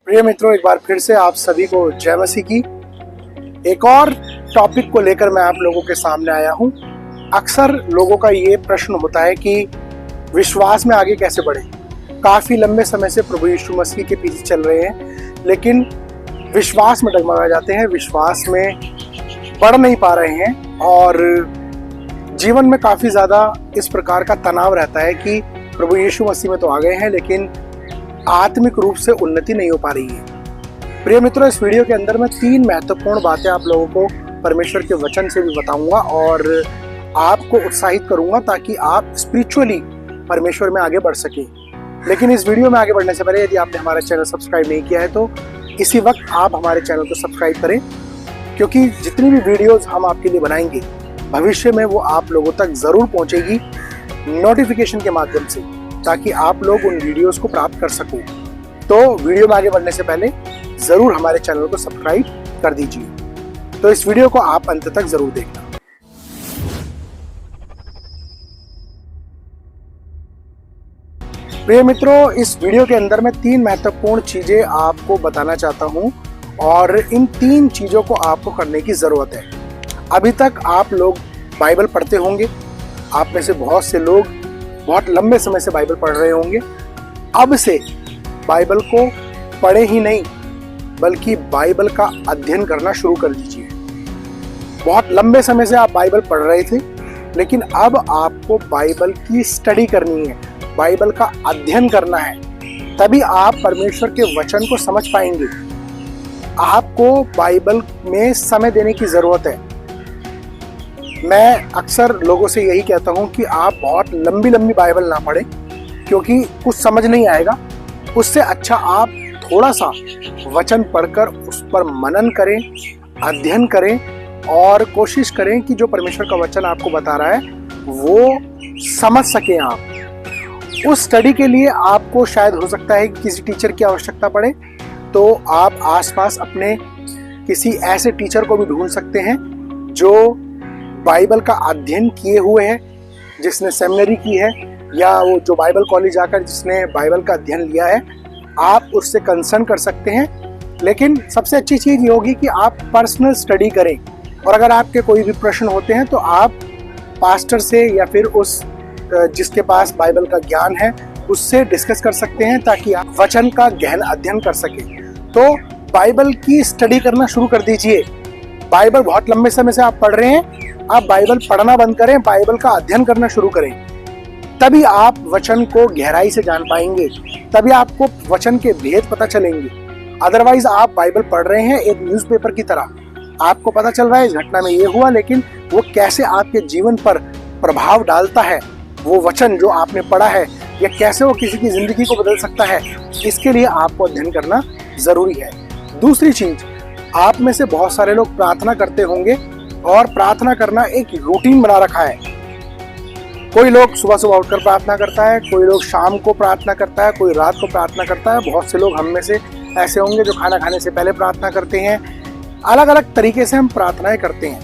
प्रिय मित्रों, एक बार फिर से आप सभी को जय मसीह की। एक और टॉपिक को लेकर मैं आप लोगों के सामने आया हूं। अक्सर लोगों का ये प्रश्न होता है कि विश्वास में आगे कैसे बढ़े। काफी लंबे समय से प्रभु यीशु मसीह के पीछे चल रहे हैं, लेकिन विश्वास में डगमगा जाते हैं, विश्वास में बढ़ नहीं पा रहे हैं और जीवन में काफी ज्यादा इस प्रकार का तनाव रहता है कि प्रभु यीशु मसीह में तो आ गए हैं, लेकिन आत्मिक रूप से उन्नति नहीं हो पा रही है। प्रिय मित्रों, इस वीडियो के अंदर मैं 3 महत्वपूर्ण बातें आप लोगों को परमेश्वर के वचन से भी बताऊंगा और आपको उत्साहित करूंगा ताकि आप स्पिरिचुअली परमेश्वर में आगे बढ़ सकें। लेकिन इस वीडियो में आगे बढ़ने से पहले यदि आपने हमारा चैनल सब्सक्राइब नहीं किया है तो इसी वक्त आप हमारे चैनल को सब्सक्राइब करें, क्योंकि जितनी भी वीडियोज हम आपके लिए बनाएंगे भविष्य में वो आप लोगों तक जरूर पहुंचेगी नोटिफिकेशन के माध्यम से, ताकि आप लोग उन वीडियोस को प्राप्त कर सको। तो वीडियो में आगे बढ़ने से पहले जरूर हमारे चैनल को सब्सक्राइब कर दीजिए। तो इस वीडियो को आप अंत तक जरूर देखना। प्रिय मित्रों, इस वीडियो के अंदर मैं 3 महत्वपूर्ण चीजें आपको बताना चाहता हूं और इन 3 चीजों को आपको करने की जरूरत है। अभी तक आप लोग बाइबल पढ़ते होंगे, आप में से बहुत से लोग बहुत लंबे समय से बाइबल पढ़ रहे होंगे। अब से बाइबल को पढ़े ही नहीं बल्कि बाइबल का अध्ययन करना शुरू कर दीजिए। बहुत लंबे समय से आप बाइबल पढ़ रहे थे, लेकिन अब आपको बाइबल की स्टडी करनी है, बाइबल का अध्ययन करना है, तभी आप परमेश्वर के वचन को समझ पाएंगे। आपको बाइबल में समय देने की जरूरत है। मैं अक्सर लोगों से यही कहता हूं कि आप बहुत लंबी बाइबल ना पढ़ें, क्योंकि कुछ समझ नहीं आएगा। उससे अच्छा आप थोड़ा सा वचन पढ़कर उस पर मनन करें, अध्ययन करें और कोशिश करें कि जो परमेश्वर का वचन आपको बता रहा है वो समझ सकें आप। उस स्टडी के लिए आपको शायद हो सकता है कि किसी टीचर की आवश्यकता पड़े, तो आप आसपास अपने किसी ऐसे टीचर को भी ढूंढ सकते हैं जो बाइबल का अध्ययन किए हुए है, जिसने सेमिनरी की है, या वो जो बाइबल कॉलेज जाकर जिसने बाइबल का अध्ययन लिया है, आप उससे कंसर्न कर सकते हैं। लेकिन सबसे अच्छी चीज़ ये होगी कि आप पर्सनल स्टडी करें और अगर आपके कोई भी प्रश्न होते हैं तो आप पास्टर से या फिर उस जिसके पास बाइबल का ज्ञान है उससे डिस्कस कर सकते हैं, ताकि आप वचन का गहन अध्ययन कर सकें। तो बाइबल की स्टडी करना शुरू कर दीजिए। बाइबल बहुत लंबे समय से आप पढ़ रहे हैं, आप बाइबल पढ़ना बंद करें, बाइबल का अध्ययन करना शुरू करें, तभी आप वचन को गहराई से जान पाएंगे, तभी आपको वचन के भेद पता चलेंगे। अदरवाइज आप बाइबल पढ़ रहे हैं एक न्यूज़पेपर की तरह, आपको पता चल रहा है इस घटना में ये हुआ, लेकिन वो कैसे आपके जीवन पर प्रभाव डालता है वो वचन जो आपने पढ़ा है, या कैसे वो किसी की जिंदगी को बदल सकता है, इसके लिए आपको अध्ययन करना जरूरी है। दूसरी चीज, आप में से बहुत सारे लोग प्रार्थना करते होंगे और प्रार्थना करना एक रूटीन बना रखा है। कोई लोग सुबह उठकर प्रार्थना करता है, कोई लोग शाम को प्रार्थना करता है, कोई रात को प्रार्थना करता है। बहुत से लोग हम में से ऐसे होंगे जो खाना खाने से पहले प्रार्थना करते हैं। अलग अलग तरीके से हम प्रार्थनाएं करते हैं,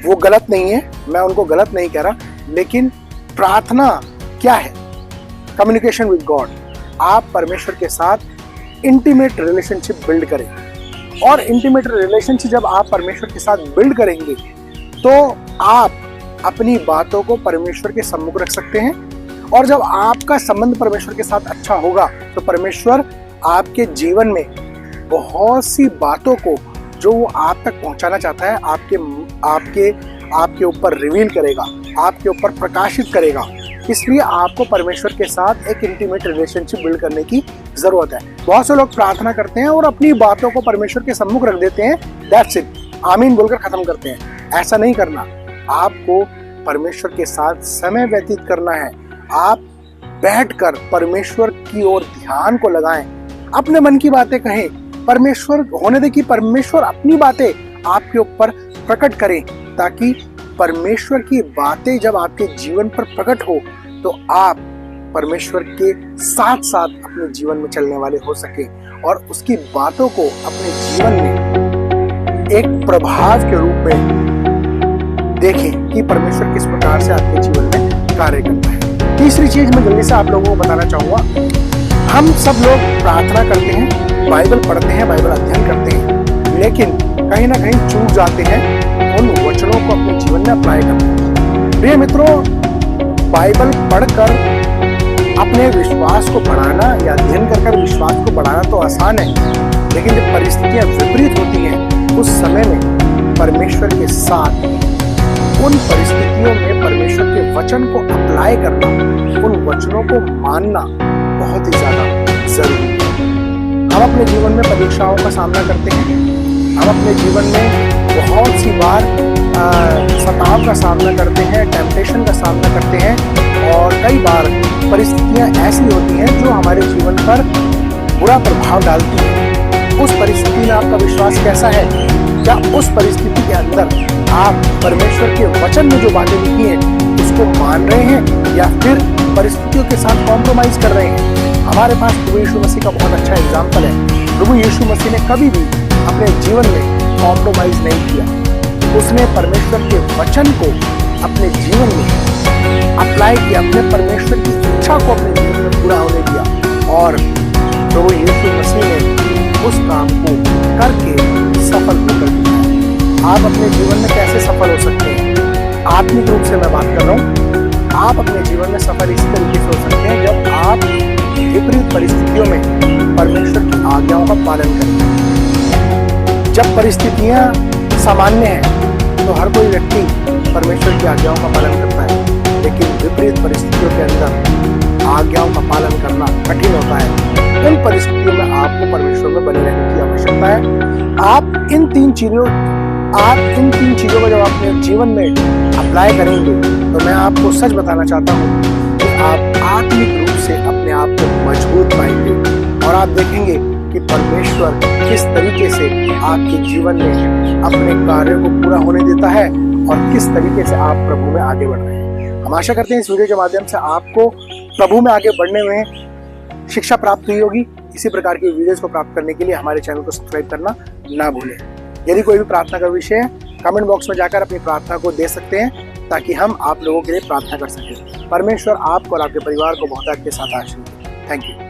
वो गलत नहीं है, मैं उनको गलत नहीं कह रहा, लेकिन प्रार्थना क्या है? Communication with God. आप परमेश्वर के साथ इंटीमेट रिलेशनशिप बिल्ड करें, और इंटीमेट रिलेशनशिप जब आप परमेश्वर के साथ बिल्ड करेंगे तो आप अपनी बातों को परमेश्वर के सम्मुख रख सकते हैं। और जब आपका संबंध परमेश्वर के साथ अच्छा होगा तो परमेश्वर आपके जीवन में बहुत सी बातों को जो वो आप तक पहुंचाना चाहता है आपके ऊपर रिवील करेगा, आपके ऊपर प्रकाशित करेगा। इसलिए आपको परमेश्वर के साथ एक इंटीमेट रिलेशनशिप बिल्ड करने की जरूरत है। बहुत से लोग प्रार्थना करते हैं और अपनी बातों को परमेश्वर के सम्मुख रख देते हैं, दैट्स इट, आमीन बोलकर खत्म करते हैं। ऐसा नहीं करना। आपको परमेश्वर के साथ समय व्यतीत करना है। आप बैठकर परमेश्वर की ओर ध्यान को लगाएं, अपने मन की बातें कहें, परमेश्वर होने दें कि परमेश्वर अपनी बातें आपके ऊपर प्रकट करें, ताकि परमेश्वर की बातें जब आपके जीवन पर प्रकट हो तो आप परमेश्वर के साथ साथ अपने जीवन में चलने वाले हो सके और उसकी बातों को अपने जीवन में एक प्रभाव के रूप में देखें कि परमेश्वर किस प्रकार से आपके जीवन में कार्य करता है। तीसरी चीज मैं जल्दी से आप लोगों को बताना चाहूंगा, हम सब लोग प्रार्थना करते हैं बाइबल पढ़ते हैं, बाइबल अध्ययन करते हैं, लेकिन कहीं ना कहीं चूक जाते हैं उन वचनों को अपने जीवन में अप्लाई करने। प्रिय मित्रों, बाइबल पढ़कर अपने विश्वास को बढ़ाना या अध्ययन कर विश्वास को बढ़ाना तो आसान है, लेकिन जब परिस्थितियां विपरीत होती हैं उस समय में परमेश्वर के साथ उन परिस्थितियों में परमेश्वर के वचन को अप्लाई करना, उन वचनों को मानना बहुत ही ज्यादा जरूरी है। हम अपने जीवन में परीक्षाओं का सामना करते हैं, हम अपने जीवन में बहुत सी बार सताव का सामना करते हैं, टेम्पटेशन का सामना करते हैं, और कई बार परिस्थितियां ऐसी होती हैं जो हमारे जीवन पर बुरा प्रभाव डालती हैं। उस परिस्थिति में आपका विश्वास कैसा है? क्या उस परिस्थिति के अंदर आप परमेश्वर के वचन में जो बातें लिखी हैं उसको मान रहे हैं या फिर परिस्थितियों के साथ कॉम्प्रोमाइज कर रहे हैं? हमारे पास प्रभु यीशु मसीह का बहुत अच्छा एग्जाम्पल है। प्रभु यीशु मसीह ने कभी भी अपने जीवन में कॉम्प्रोमाइज नहीं किया। उसने परमेश्वर के वचन को अपने जीवन में अप्लाई किया, अपने परमेश्वर की इच्छा को अपने जीवन में पूरा होने दिया, और प्रभु यीशु मसीह ने उस काम को करके सफल भी कर दिया। आप अपने जीवन में कैसे सफल हो सकते हैं? आत्मिक रूप से मैं बात कर रहा हूँ। आप अपने जीवन में सफल इस तरीके से हो सकते हैं जब आप विपरीत परिस्थितियों में परमेश्वर की आज्ञाओं का पालन करें। जब परिस्थितियां सामान्य हैं तो हर कोई व्यक्ति परमेश्वर की आज्ञाओं का पालन करता है, लेकिन विपरीत परिस्थितियों के अंदर आज्ञाओं का पालन करना कठिन होता है। उन परिस्थितियों में आपको परमेश्वर में बने रहने की आवश्यकता है। आप इन तीन चीजों को जब अपने जीवन में अप्लाई करेंगे तो मैं आपको सच बताना चाहता हूँ कि आप आत्मिक रूप से अपने आप को मजबूत पाएंगे, और आप देखेंगे कि परमेश्वर किस तरीके से आपके जीवन में अपने कार्यों को पूरा होने देता है और किस तरीके से आप प्रभु में आगे बढ़ रहे हैं। हम आशा करते हैं इस वीडियो के माध्यम से आपको प्रभु में आगे बढ़ने में शिक्षा प्राप्त हुई होगी। इसी प्रकार की वीडियोस को प्राप्त करने के लिए हमारे चैनल को सब्सक्राइब करना ना भूलें। यदि कोई भी प्रार्थना का विषय है, कमेंट बॉक्स में जाकर अपनी प्रार्थना को दे सकते हैं ताकि हम आप लोगों के लिए प्रार्थना कर सकें। परमेश्वर आपको और आपके परिवार को बहुत आपके साथ आशीर्वाद दे। Thank you.